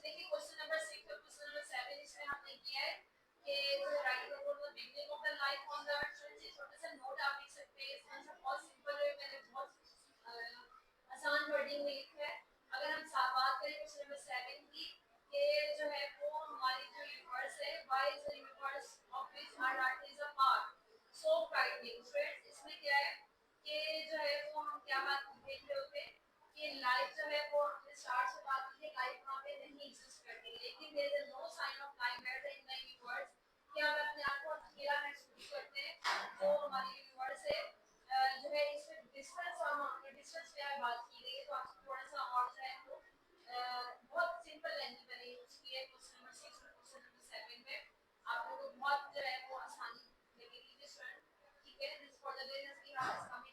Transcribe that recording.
देखिए question number 6 और question number 7 इसमें हमने किया है कि जो right about the beginning of the life on the earth, ये छोटा सा नोट आप लिख सकते हैं। इसमें सब बहुत सिंपल है, मैंने बहुत आसान वर्डिंग में लिखा है। अगर हम बात करें क्वेश्चन नंबर 7 की, कि जो है वो हमारी जो यूनिवर्स है, why is the universe of which our earth is a part so frightening. Friends इसमें क्या है कि जो है वो हम क्या बात देख रहे होते हैं कि लाइफ जो है वो हमने स्टार्ट से बात की है, लाइफ वहाँ पे नहीं एग्जिस्ट करती, लेकिन there is no sign of life at in the universe. क्या हम अपने आप को अकेला महसूस करते हैं? जो हमारी यूनिवर्स है जो है इसमें डिस्टेंस और डिस्टेंस पे बात की गई है, तो आपको थोड़ा सा और जो है वो बहुत सिंपल लैंग्वेज मैंने यूज की है क्वेश्चन नंबर 6 और क्वेश्चन नंबर 7 में। आप लोगों को बहुत जो है वो आसानी लगेगी। ठीक है, this for the day is we have is coming